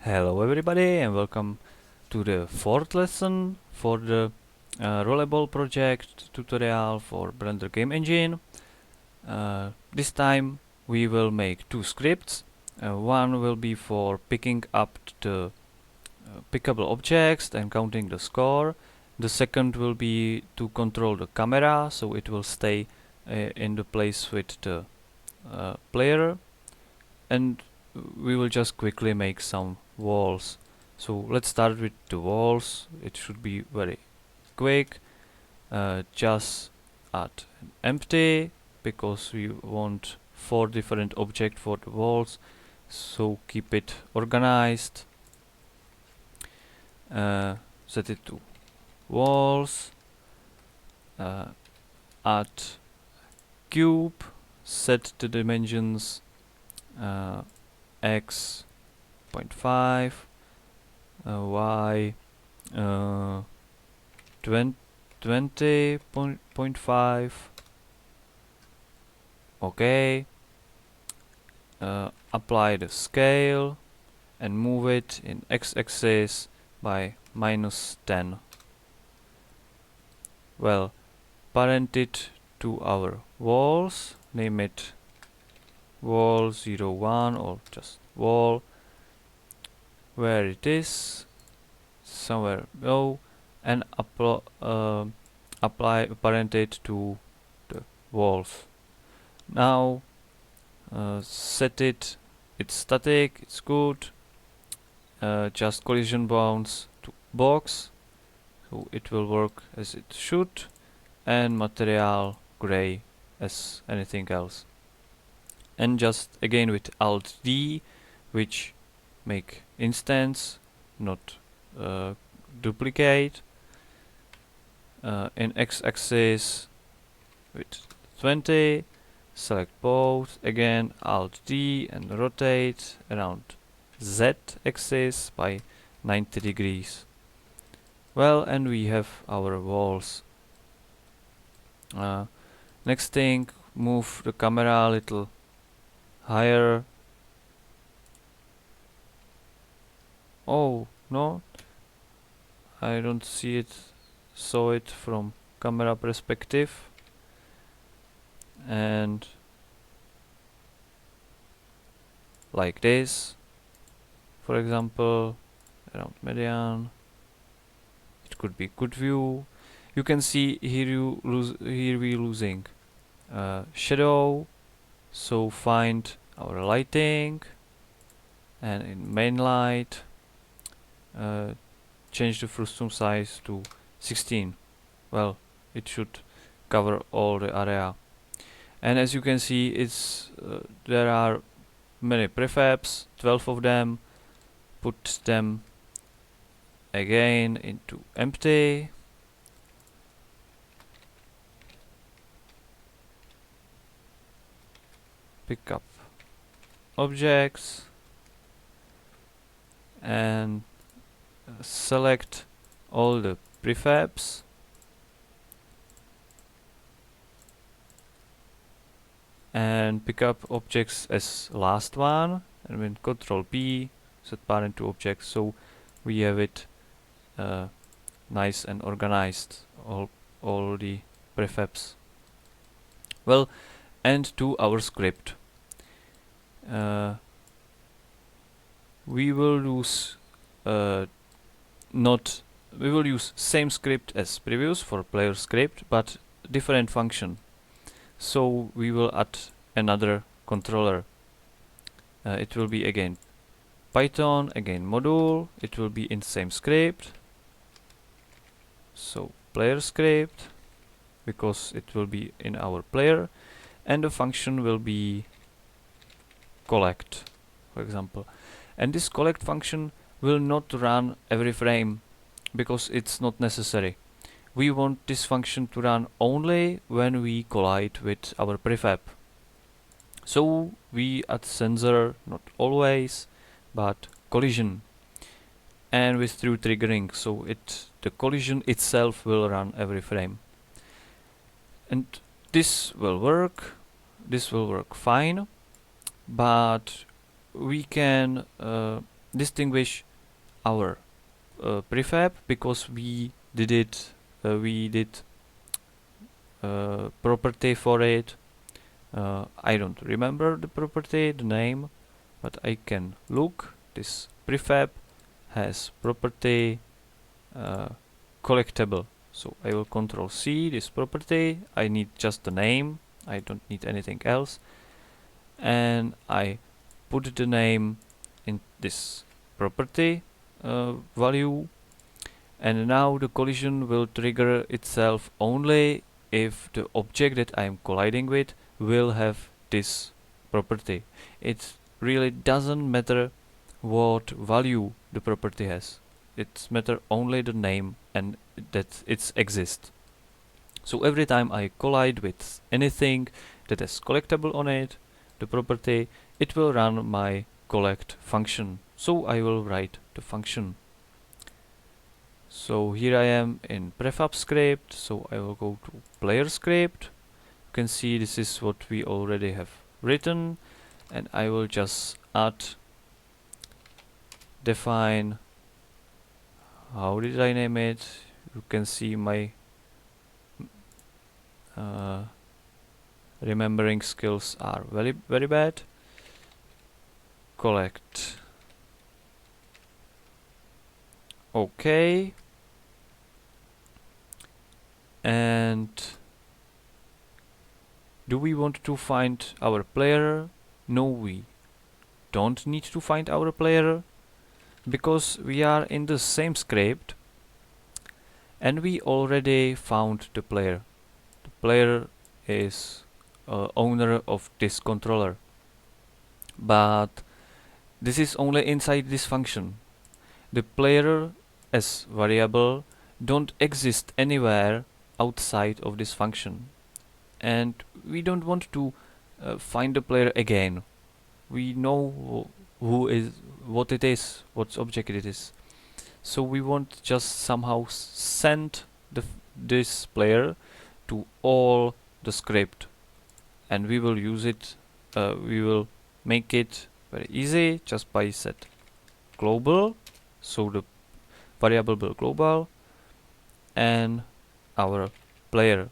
Hello everybody and welcome to the fourth lesson for the Roll-a-Ball project tutorial for Blender Game Engine. This time we will make two scripts. One will be for picking up the pickable objects and counting the score. The second will be to control the camera, so it will stay in the place with the player, and we will just quickly make some walls. So let's start with the walls. It should be very quick. Just add an empty because we want 4 different objects for the walls, so keep it organized. Set it to walls, add cube, set the dimensions x 0.5, y 20.5. Okay. Apply the scale and move it in x-axis by -10. Well, parent it to our walls, name it wall 01 or just wall, where it is, somewhere below, and apply parent it to the walls. Now set it's static, it's good. Just collision bounds to box, so it will work as it should, and material gray as anything else. And just again with Alt D, which make instance, not duplicate. In x-axis with 20, select both, again Alt D and rotate around z-axis by 90 degrees. Well, and we have our walls. Next thing, move the camera a little higher. Oh no, I don't see it, saw it from camera perspective. And like this, for example, around median. It could be good view. You can see here we losing shadow, so find our lighting, and in main light change the frustum size to 16. Well, it should cover all the area. And as you can see, it's there are many prefabs, 12 of them. Put them again into empty. Pick up objects and select all the prefabs. And pick up objects as last one, and then Control P, set parent to objects, so we have it nice and organized, all the prefabs. Well, and to our script. We will use same script as previous for player script, but different function. So we will add another controller. It will be again Python, again module. It will be in same script. So player script, because it will be in our player, and the function will be collect, for example. And this collect function will not run every frame because it's not necessary. We want this function to run only when we collide with our prefab. So we add sensor, not always, but collision, and with true triggering, so the collision itself will run every frame. And this will work fine, but we can distinguish our prefab because we did property for it. I don't remember the property, the name, but I can look. This prefab has property collectible. So I will control C this property. I need just the name. I don't need anything else. And I put the name in this property value. And now the collision will trigger itself only if the object that I am colliding with will have this property. It really doesn't matter what value the property has. It matters only the name and that it exists. So every time I collide with anything that has collectible on it, the property, it will run my collect function. So I will write the function. So here I am in prefab script, so I will go to player script. You can see this is what we already have written, and I will just define, how did I name it? You can see my remembering skills are very bad. Collect. Okay. And do we want to find our player? No, we don't need to find our player because we are in the same script and we already found the player. The player is owner of this controller, but this is only inside this function. The player as variable don't exist anywhere outside of this function, and we don't want to find the player again. We know who is, what it is, what object it is. So we want just somehow send this player to all the script, and we will use it. We will make it very easy just by set global. So the variable will global and our player.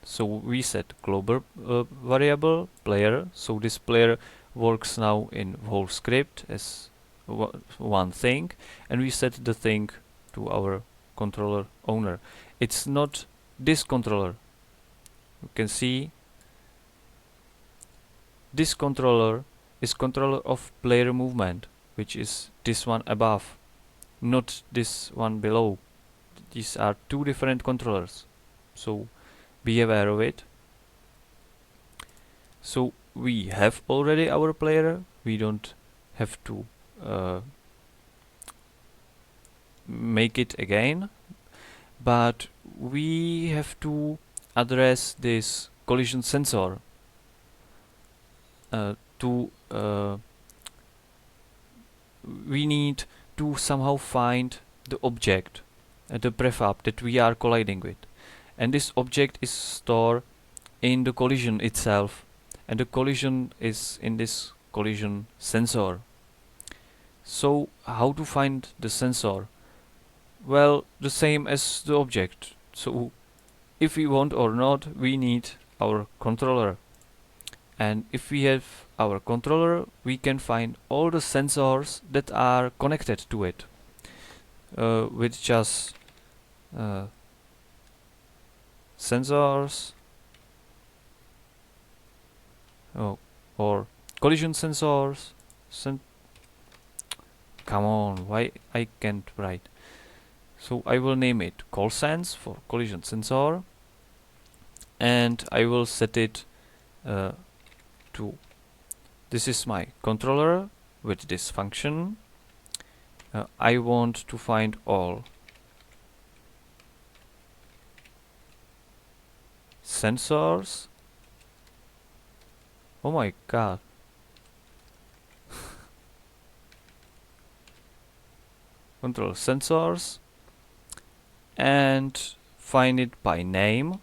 So we set global variable player. So this player works now in whole script as one thing, and we set the thing to our controller owner. It's not this controller. You can see this controller is controller of player movement, which is this one above, not this one below. These are two different controllers, so be aware of it. So we have already our player, we don't have to make it again, but we have to address this collision sensor we need to somehow find the object, the prefab that we are colliding with, and this object is stored in the collision itself, and the collision is in this collision sensor. So how to find the sensor? Well, the same as the object. So if we want or not, we need our controller, and if we have our controller, we can find all the sensors that are connected to it with just sensors or collision sensors. Come on, why I can't write? So I will name it ColSense for collision sensor, and I will set it to, this is my controller with this function. I want to find all sensors. Oh my god. Control sensors and find it by name.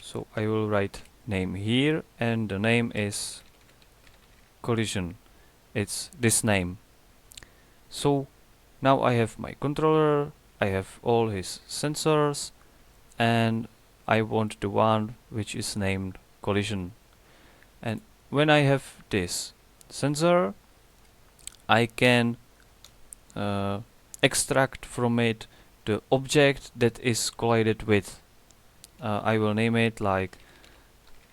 So I will write name here, and the name is collision. It's this name. So Now I have my controller, I have all his sensors, and I want the one which is named collision. And when I have this sensor, I can extract from it the object that is collided with. I will name it like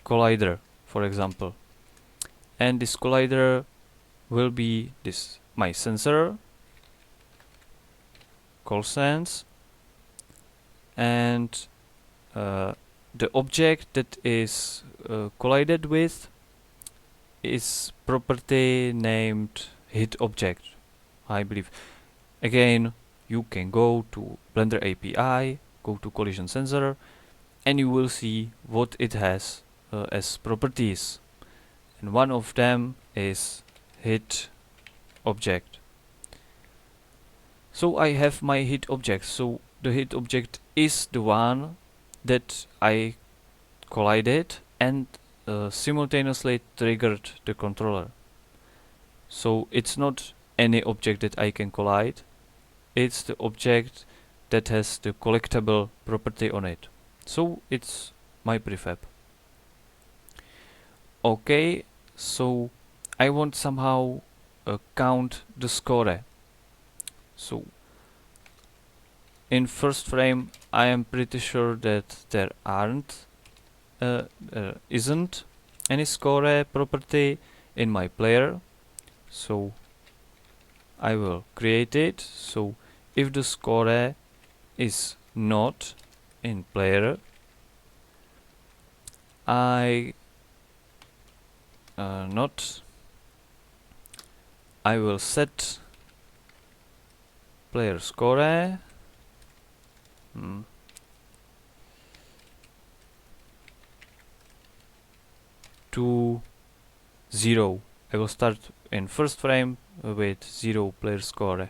collider, for example. And this collider will be this my sensor, colSense, and the object that is collided with is property named hit object, I believe. Again, you can go to Blender API, go to collision sensor, and you will see what it has as properties. And one of them is hit object. So I have my hit object. So the hit object is the one that I collided and simultaneously triggered the controller. So it's not any object that I can collide, it's the object that has the collectible property on it. So it's my prefab. Okay, so I want somehow count the score. So in first frame I am pretty sure that there isn't any score property in my player, so I will create it. So if the score is not in player, I will set player score to 0. I will start in first frame with 0 player score.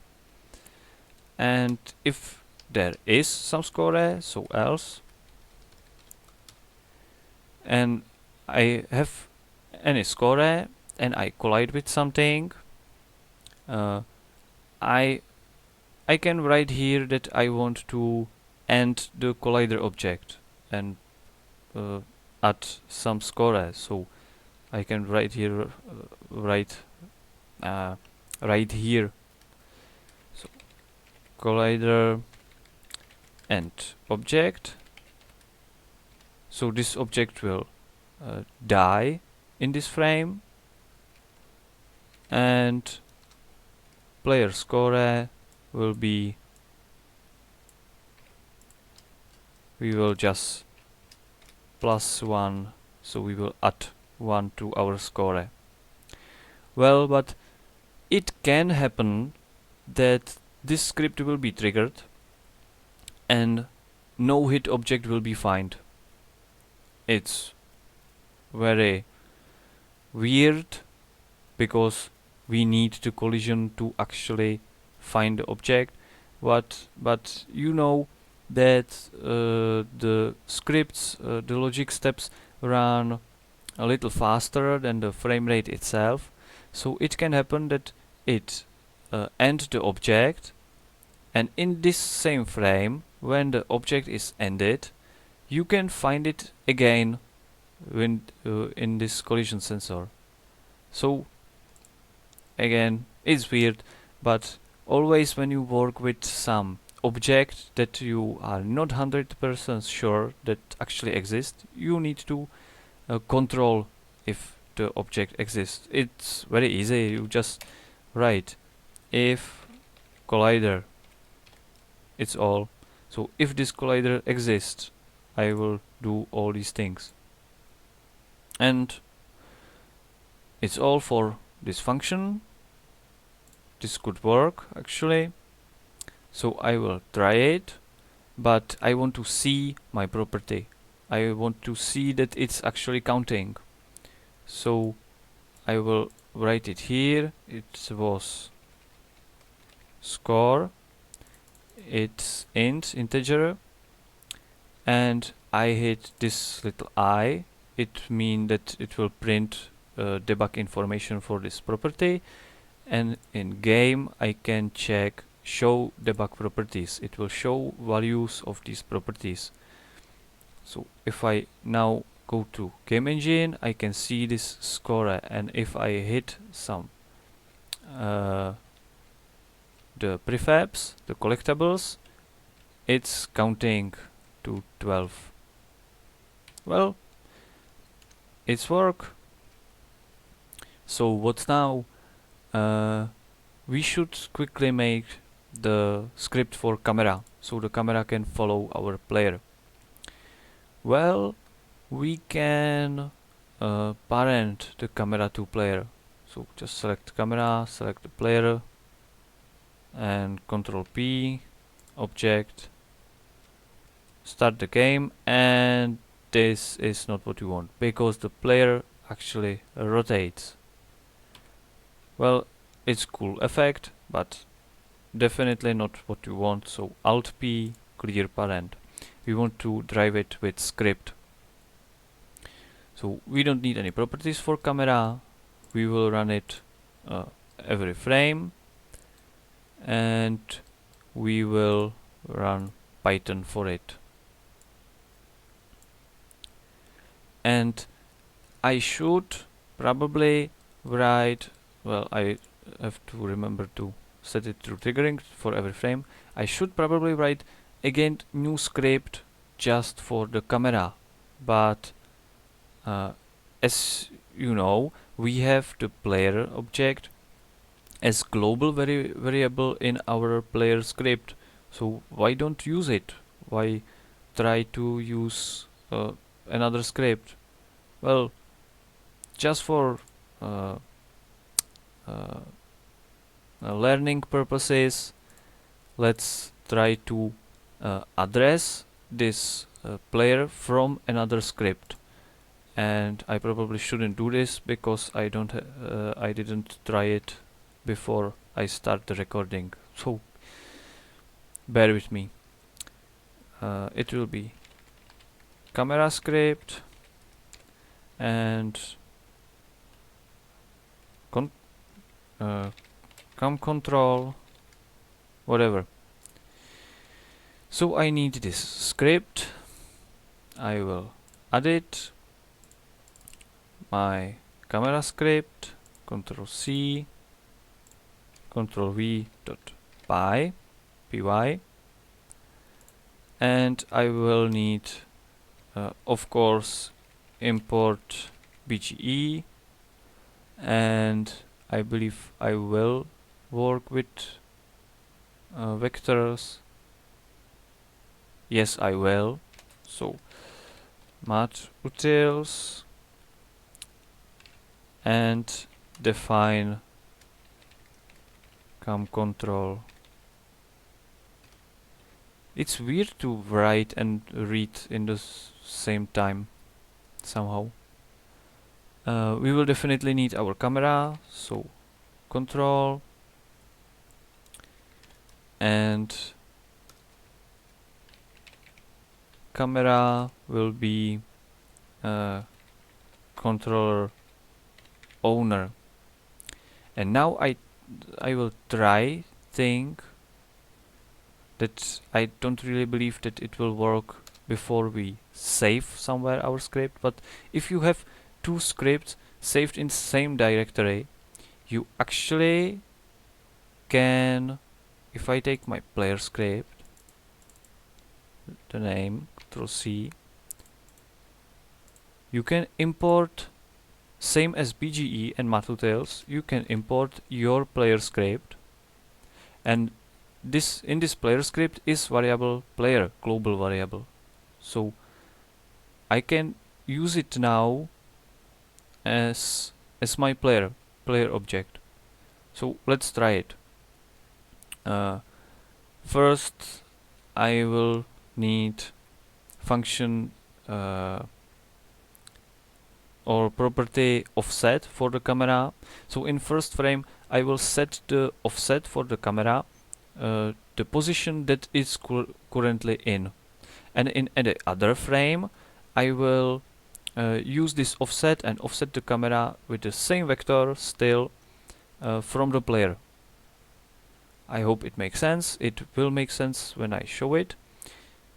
And if there is some score, so else, and I have any score and I collide with something, I can write here that I want to end the collider object and add some score. So I can write here, right here. So collider end object. So this object will die in this frame, and player score will be, we will just +1, so we will add 1 to our score. Well, but it can happen that this script will be triggered and no hit object will be found. It's very weird because we need the collision to actually find the object, but you know that the scripts, the logic steps run a little faster than the frame rate itself, so it can happen that it ends the object, and in this same frame, when the object is ended, you can find it again when in this collision sensor. So again, it's weird, but always when you work with some object that you are not 100% sure that actually exists, you need to control if the object exists. It's very easy. You just write if collider, it's all. So if this collider exists, I will do all these things, and it's all for this function. This could work actually, so I will try it, but I want to see my property. I want to see that it's actually counting, so I will write it here. It was score, it's integer, and I hit this little I. It means that it will print debug information for this property, and in game I can check show debug properties. It will show values of these properties. So if I now go to game engine, I can see this score, and if I hit some the prefabs, the collectibles, it's counting to 12. Well, it's work. So what now? We should quickly make the script for camera, so the camera can follow our player. Well, we can parent the camera to player. So just select camera, select the player, and Control P, object, start the game, and this is not what you want, because the player actually rotates. Well, it's cool effect, but definitely not what you want, so Alt P, clear parent. We want to drive it with script. So we don't need any properties for camera. We will run it every frame, and we will run Python for it. And I should probably write, well, I have to remember to set it to triggering for every frame. I should probably write again new script just for the camera, but as you know, we have the player object as global variable in our player script, so why don't use it? Why try to use another script? Well, just for learning purposes, let's try to address this player from another script. And I probably shouldn't do this because I didn't try it before I start the recording, so bear with me. It will be camera script and cam control, whatever. So I need this script. I will add it, my camera script, Control C, Control V dot py, and I will need of course import BGE, and I believe I will work with vectors. Yes, I will. So mat utils and define cam control. It's weird to write and read in the same time somehow. We will definitely need our camera, so control and camera will be controller owner. And now I will think that I don't really believe that it will work before we save somewhere our script, but if you have two scripts saved in the same directory, you actually can, if I take my player script, the name, Ctrl C, you can import, same as BGE and matutils, you can import your player script, and this in this player script is variable player, global variable, so I can use it now as my player object. So let's try it. First I will need function or property offset for the camera. So in first frame I will set the offset for the camera, the position that is currently in, and in the other frame I will use this offset and offset the camera with the same vector still from the player. I hope it makes sense. It will make sense when I show it.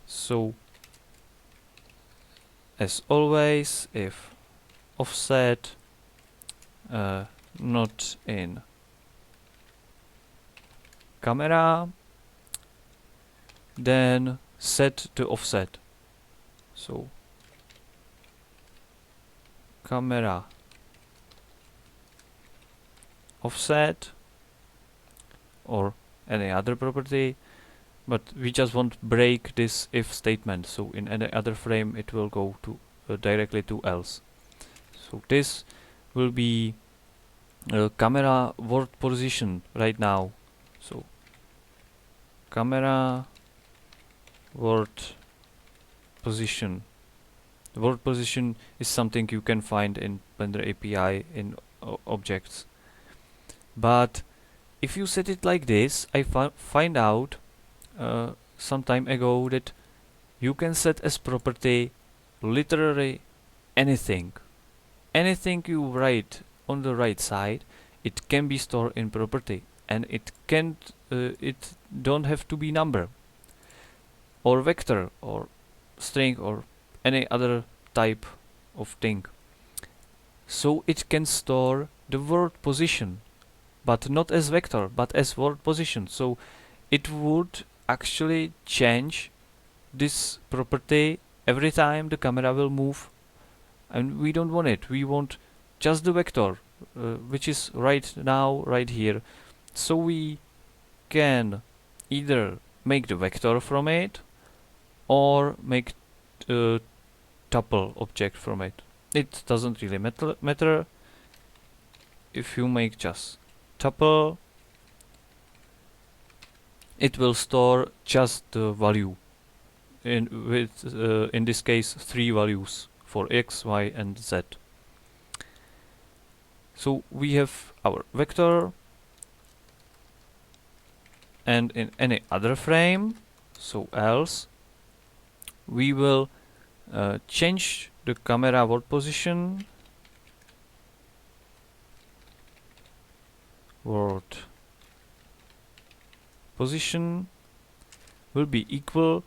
So as always, if offset not in camera, then set the offset. So camera offset or any other property, but we just want break this if statement, so in any other frame it will go to directly to else. So this will be camera world position right now. So camera world position. The world position is something you can find in Blender API in objects. But if you set it like this, I find out some time ago that you can set as property literally anything. Anything you write on the right side, it can be stored in property, and it don't have to be number or vector or string or any other type of thing. So it can store the world position, but not as vector, but as world position. So it would actually change this property every time the camera will move, and we don't want it. We want just the vector, which is right now, right here. So we can either make the vector from it or make a tuple object from it. It doesn't really matter. If you make just tuple, it will store just the value in this case 3 values for x, y and z. So we have our vector, and in any other frame, so else, we will change the camera world position, world position will be equal,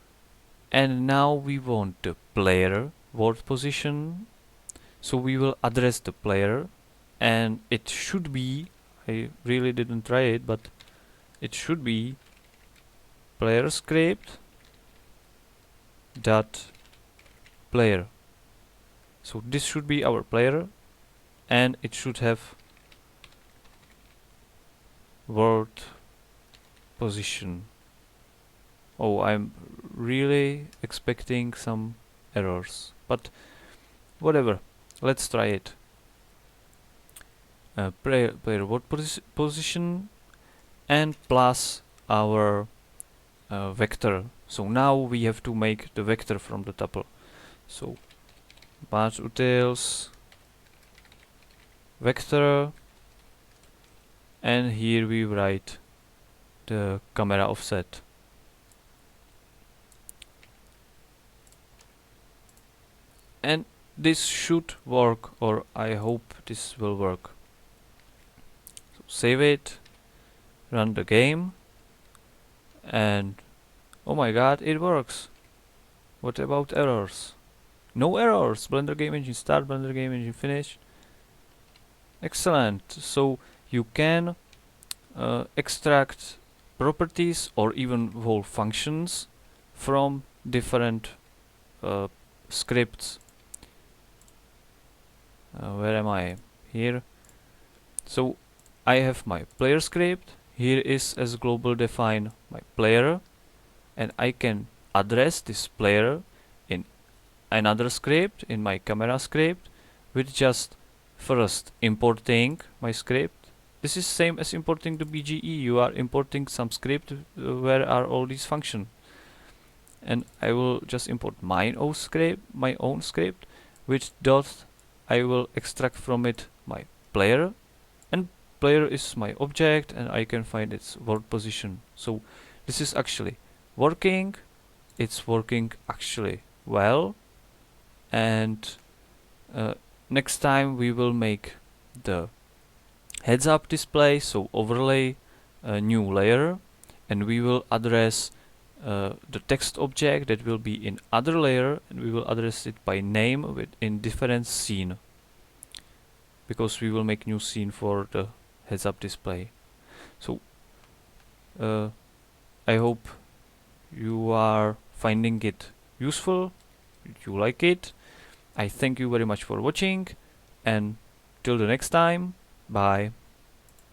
and now we want the player world position, so we will address the player, and it should be, I really didn't try it, but it should be player script dot player. So this should be our player, and it should have world position. Oh, I'm really expecting some errors, but whatever, let's try it. Player world position and plus our vector. So now we have to make the vector from the tuple. So batch utils vector, and here we write the camera offset. And this should work, or I hope this will work. So save it, run the game, and oh my god, it works. What about errors? No errors. Blender Game Engine start, Blender Game Engine finish. Excellent. So you can extract properties or even whole functions from different scripts. Where am I? Here. So I have my player script. Here is as global define my player, and I can address this player in another script, in my camera script, with just first importing my script. This is same as importing the BGE. You are importing some script where are all these functions, and I will just import my own script, which dot I will extract from it my player, and player is my object, and I can find its world position. So this is actually working. It's working actually well, and next time we will make the heads up display, so overlay a new layer, and we will address the text object that will be in other layer, and we will address it by name in different scene, because we will make new scene for the heads-up display. So I hope you are finding it useful, you like it. I thank you very much for watching, and till the next time, bye.